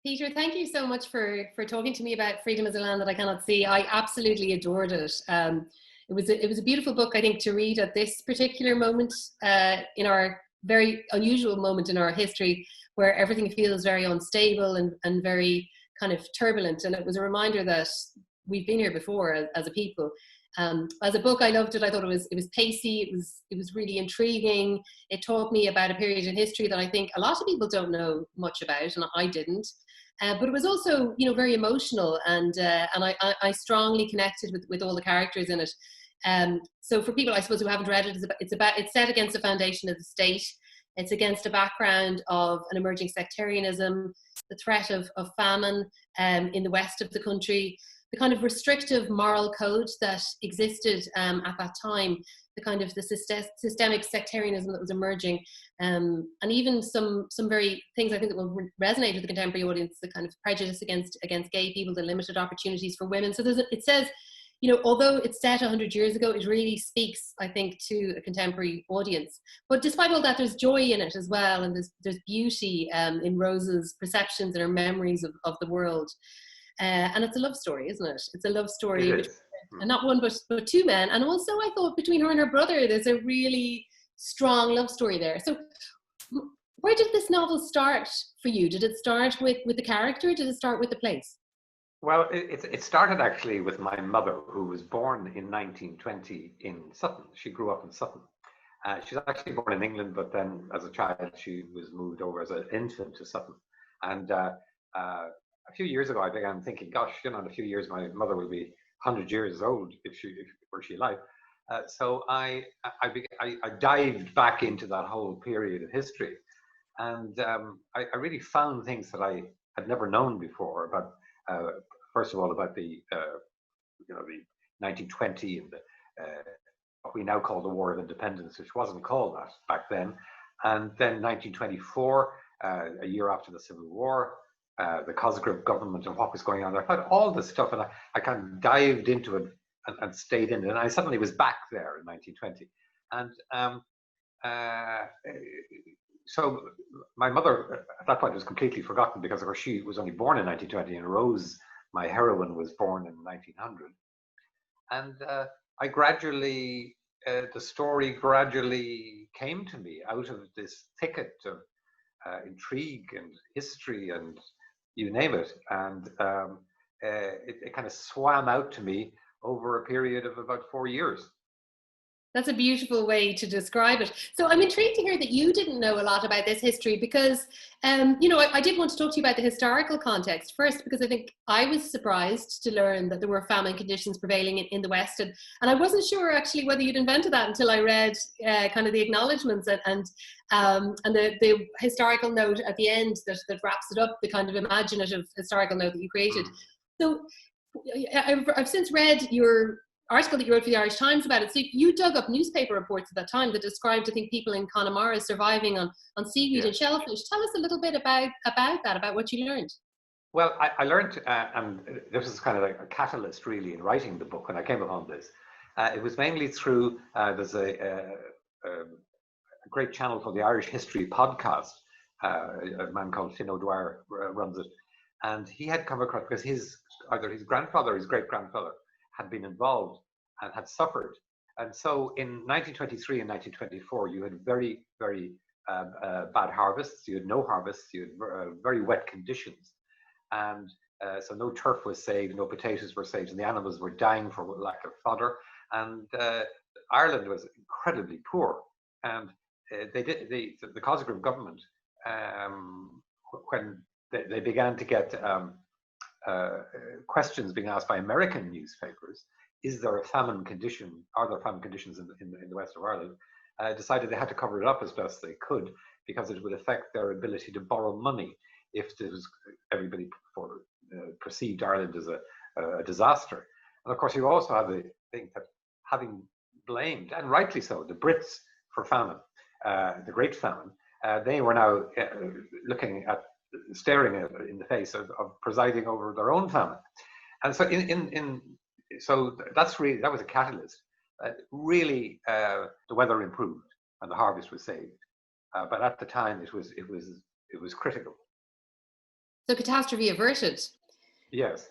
Peter, thank you so much for talking to me about Freedom is a Land That I Cannot See. I absolutely adored it. It was a beautiful book, I think, to read at this particular moment in our very unusual moment in our history, where everything feels very unstable and very kind of turbulent. And it was a reminder that we've been here before as a people. As a book, I loved it. I thought it was pacey. It was really intriguing. It taught me about a period in history that I think a lot of people don't know much about, and I didn't. But it was also, very emotional, and I strongly connected with all the characters in it. So for people, I suppose, who haven't read it, it's set against the foundation of the state. It's against a background of an emerging sectarianism, the threat of famine in the west of the country, the kind of restrictive moral code that existed at that time, the systemic sectarianism that was emerging, and even some very things I think that will resonate with the contemporary audience, the kind of prejudice against gay people, the limited opportunities for women. So it says, although it's set 100 years ago, it really speaks, I think, to a contemporary audience. But despite all that, there's joy in it as well, and there's beauty in Rose's perceptions and her memories of the world. And it's a love story, isn't it? It's a love story, and not one but two men. And also, I thought between her and her brother, there's a really strong love story there. So, where did this novel start for you? Did it start with the character? Did it start with the place? Well, it started actually with my mother, who was born in 1920 in Sutton. She grew up in Sutton. She was actually born in England, but then as a child, she was moved over as an infant to Sutton. And a few years ago, I began thinking, gosh, in a few years, my mother will be 100 years old if were she alive. So I dived back into that whole period of history, and I really found things that I had never known before about. First of all, about the 1920 and what we now call the War of Independence, which wasn't called that back then, and then 1924, a year after the Civil War. The Cosgrave government and what was going on there. I found all this stuff, and I kind of dived into it and stayed in it. And I suddenly was back there in 1920. And so my mother, at that point, was completely forgotten because, of course, she was only born in 1920, and Rose, my heroine, was born in 1900. And I gradually, the story gradually came to me out of this thicket of intrigue and history and you name it, and it kind of swam out to me over a period of about 4 years. That's a beautiful way to describe it. So I'm intrigued to hear that you didn't know a lot about this history because, I did want to talk to you about the historical context first, because I think I was surprised to learn that there were famine conditions prevailing in the West. And I wasn't sure actually whether you'd invented that until I read kind of the acknowledgements and the historical note at the end that wraps it up, the kind of imaginative historical note that you created. So I've since read your article that you wrote for the Irish Times about it. So you dug up newspaper reports at that time that described, I think, people in Connemara surviving on seaweed and shellfish. Tell us a little bit about what you learned. Well, I learned, and this was kind of like a catalyst really in writing the book when I came upon this. It was mainly through, there's a great channel called the Irish History Podcast. A man called Finn O'Dwyer runs it. And he had come across, because either his grandfather or his great-grandfather had been involved and had suffered. And so in 1923 and 1924, you had very, very bad harvests. You had no harvests. You had very wet conditions. And so no turf was saved, no potatoes were saved, and the animals were dying for lack of fodder. And Ireland was incredibly poor. And the Cosgrave government, when they began to get questions being asked by American newspapers, is there a famine condition? Are there famine conditions in the west of Ireland? Decided they had to cover it up as best they could because it would affect their ability to borrow money if everybody perceived Ireland as a disaster. And of course, you also have the thing that having blamed, and rightly so, the Brits for famine, the Great Famine, they were now staring in the face of presiding over their own famine. And so so that was a catalyst. Really, the weather improved and the harvest was saved. But at the time, it was critical. So catastrophe averted. Yes.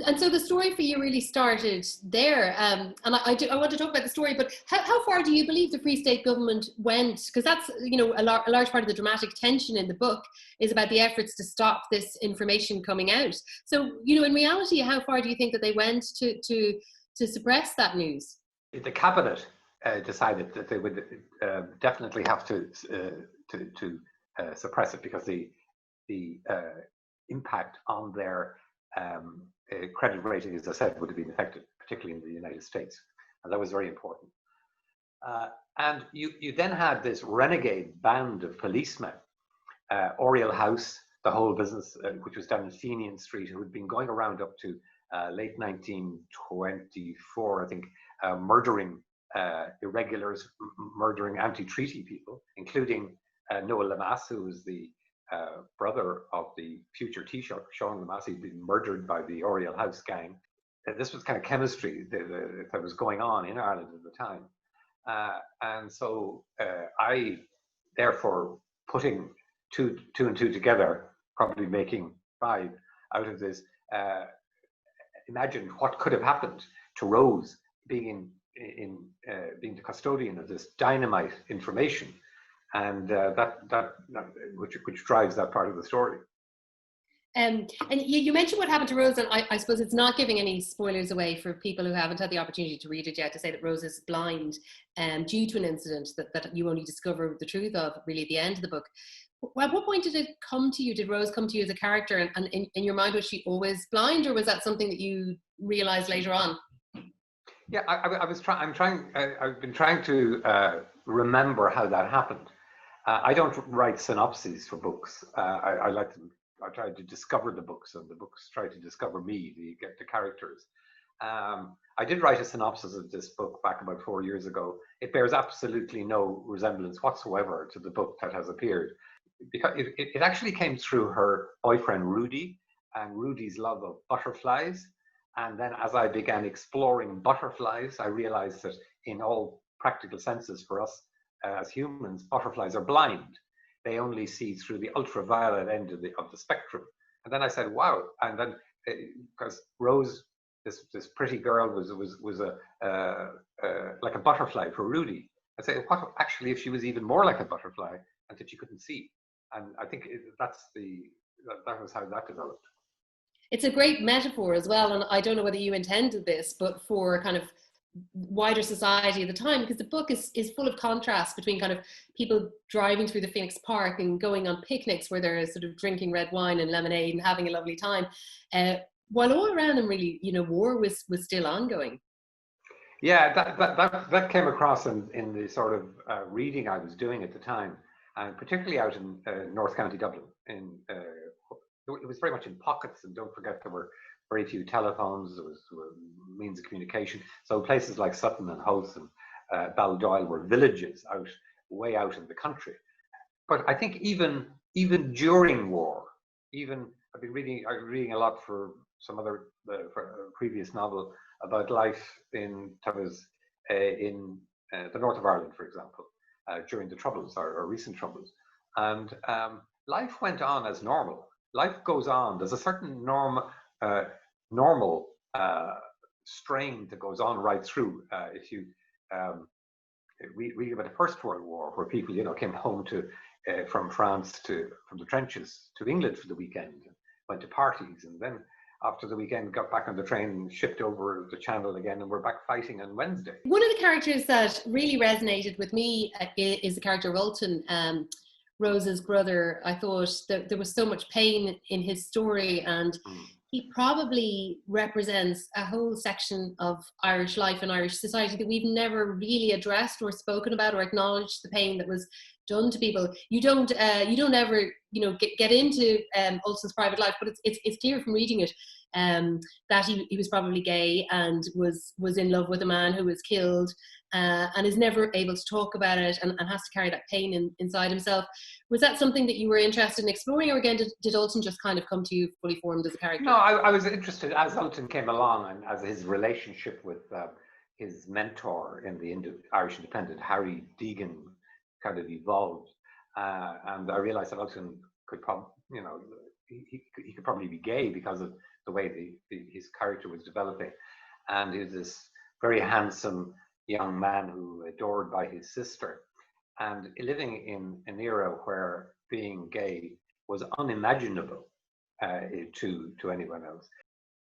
And so the story for you really started there. And I want to talk about the story, but how far do you believe the Free State government went? Because that's, you know, a large part of the dramatic tension in the book is about the efforts to stop this information coming out. So, you know, in reality, how far do you think that they went to suppress that news? The cabinet decided that they would definitely have to suppress it, because the impact on their credit rating, as I said, would have been affected, particularly in the United States, and that was very important. And you then had this renegade band of policemen, Oriel House, the whole business, which was down in Fenian Street, who had been going around up to late 1924, I think, murdering irregulars, murdering anti-treaty people, including Noah Lamass, who was the brother of the future Taoiseach, Sean Lamass. He'd been murdered by the Oriel House gang. This was kind of chemistry that was going on in Ireland at the time. And so I, therefore, putting two and two together, probably making 5 out of this, imagine what could have happened to Rose being being the custodian of this dynamite information, and which drives that part of the story. And you mentioned what happened to Rose, and I suppose it's not giving any spoilers away for people who haven't had the opportunity to read it yet, to say that Rose is blind due to an incident that you only discover the truth of really at the end of the book. At what point did it come to you? Did Rose come to you as a character, and in your mind, was she always blind, or was that something that you realized later on? Yeah, I've been trying to remember how that happened. I don't write synopses for books. I try to discover the books, and the books try to discover me, the characters. I did write a synopsis of this book back about 4 years ago. It bears absolutely no resemblance whatsoever to the book that has appeared, because it actually came through her boyfriend Rudy, and Rudy's love of butterflies. And then as I began exploring butterflies, I realized that in all practical senses for us as humans, butterflies are blind. They only see through the ultraviolet end of the spectrum. And then I said, wow. And then, because Rose, this pretty girl, was like a butterfly for Rudy. I said, what actually if she was even more like a butterfly, and that you couldn't see? And I think that was how that developed. It's a great metaphor as well, and I don't know whether you intended this, but for kind of wider society at the time, because the book is full of contrast between kind of people driving through the Phoenix Park and going on picnics where they're sort of drinking red wine and lemonade and having a lovely time, while all around them really, you know, war was still ongoing. Yeah, that came across in the sort of reading I was doing at the time, and particularly out in North County Dublin. It was very much in pockets, and don't forget there were very few telephones. There were means of communication. So places like Sutton and Howth and Baldoyle were villages way out in the country. But I think even during war, I've been reading a lot for some other for a previous novel about life in the north of Ireland, for example, during the Troubles or recent Troubles, and life went on as normal. Life goes on. There's a certain normal strain that goes on right through. If you read about the First World War, where people, you know, came home from France from the trenches to England for the weekend, went to parties, and then after the weekend got back on the train, shipped over the channel again, and we're back fighting on Wednesday. One of the characters that really resonated with me is the character of Ultan, Rose's brother. I thought that there was so much pain in his story, and he probably represents a whole section of Irish life and Irish society that we've never really addressed or spoken about or acknowledged the pain that was done to people. You don't ever, you know, get into Ultan's private life, but it's clear from reading it that he was probably gay and was in love with a man who was killed, and is never able to talk about it, and has to carry that pain inside himself. Was that something that you were interested in exploring, or again did Ultan just kind of come to you fully formed as a character? No, I was interested as Ultan came along, and as his relationship with his mentor in the Irish Independent, Harry Deegan, kind of evolved, and I realized that Ultan could probably, you know, he could probably be gay because of the way his character was developing. And he was this very handsome young man who adored by his sister, and living in an era where being gay was unimaginable to anyone else.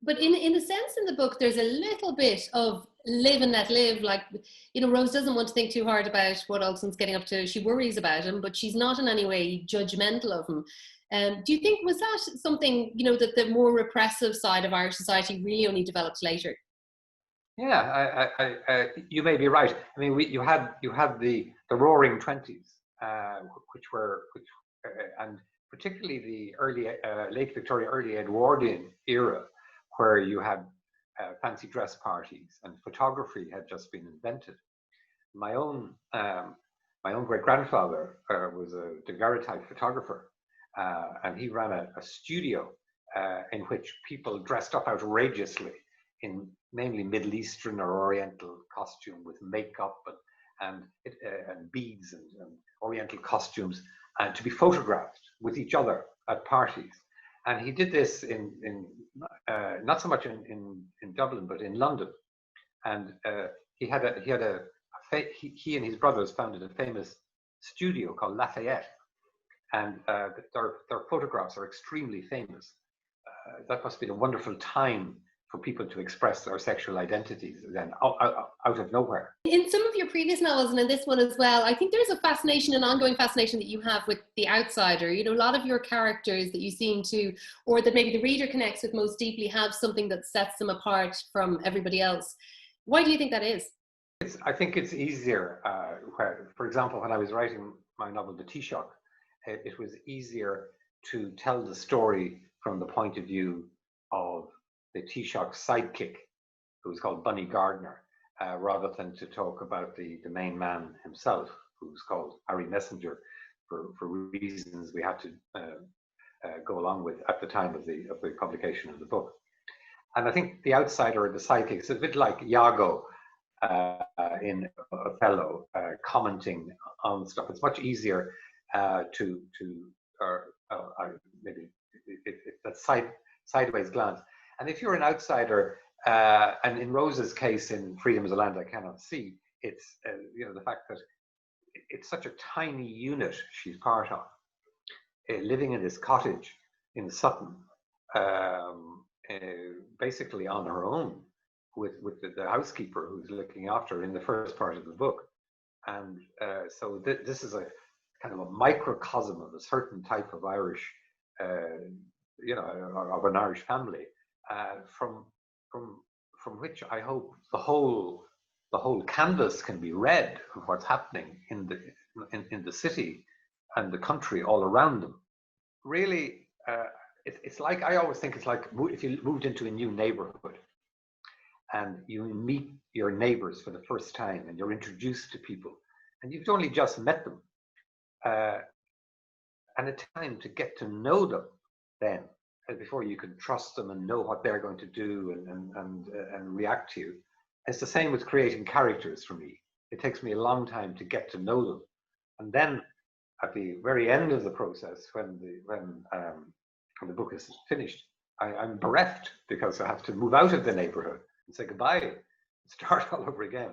But in a sense, in the book, there's a little bit of live and let live. Like, you know, Rose doesn't want to think too hard about what Ultan's getting up to. She worries about him, but she's not in any way judgmental of him. Do you think, was that something, you know, that the more repressive side of Irish society really only developed later? Yeah, you may be right. I mean, you had the Roaring Twenties, and particularly the early late Victorian, early Edwardian era, where you had fancy dress parties and photography had just been invented. My own great grandfather was a daguerreotype photographer, and he ran a studio in which people dressed up outrageously in mainly Middle Eastern or Oriental costume with makeup and beads and Oriental costumes, and to be photographed with each other at parties. And he did this in not so much in Dublin, but in London. And he and his brothers founded a famous studio called Lafayette, and their photographs are extremely famous. That must have been a wonderful time for people to express their sexual identities then out of nowhere. In some of your previous novels, and in this one as well, I think there's a fascination, an ongoing fascination that you have with the outsider. You know, a lot of your characters that you seem to, or that maybe the reader connects with most deeply, have something that sets them apart from everybody else. Why do you think that is? I think it's easier. For example, when I was writing my novel, The Taoiseach, it was easier to tell the story from the point of view of the Taoiseach's sidekick, who was called Bunny Gardner, rather than to talk about the main man himself, who was called Harry Messenger, for reasons we had to go along with at the time of the publication of the book. And I think the outsider or the sidekick is a bit like Iago in Othello, commenting on stuff. It's much easier maybe that sideways glance. And if you're an outsider, and in Rose's case, in Freedom is a Land I Cannot See, it's the fact that it's such a tiny unit she's part of, living in this cottage in Sutton, basically on her own, with the housekeeper who's looking after her in the first part of the book. And so this is a kind of a microcosm of a certain type of Irish, of an Irish family, from which I hope the whole canvas can be read of what's happening in the city and the country all around them. Really, it's like, I always think it's like if you moved into a new neighborhood and you meet your neighbors for the first time and you're introduced to people and you've only just met them, and a time to get to know them then, before you can trust them and know what they're going to do and react to you. It's the same with creating characters for me. It takes me a long time to get to know them. And then at the very end of the process, when the book is finished, I'm bereft because I have to move out of the neighborhood and say goodbye and start all over again.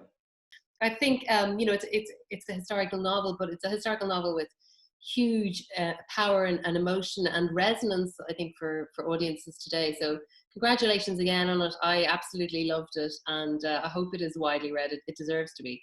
I think, it's a historical novel, but it's a historical novel with huge power and emotion and resonance, I think, for audiences today. So congratulations again on it. I absolutely loved it, and I hope it is widely read. It deserves to be.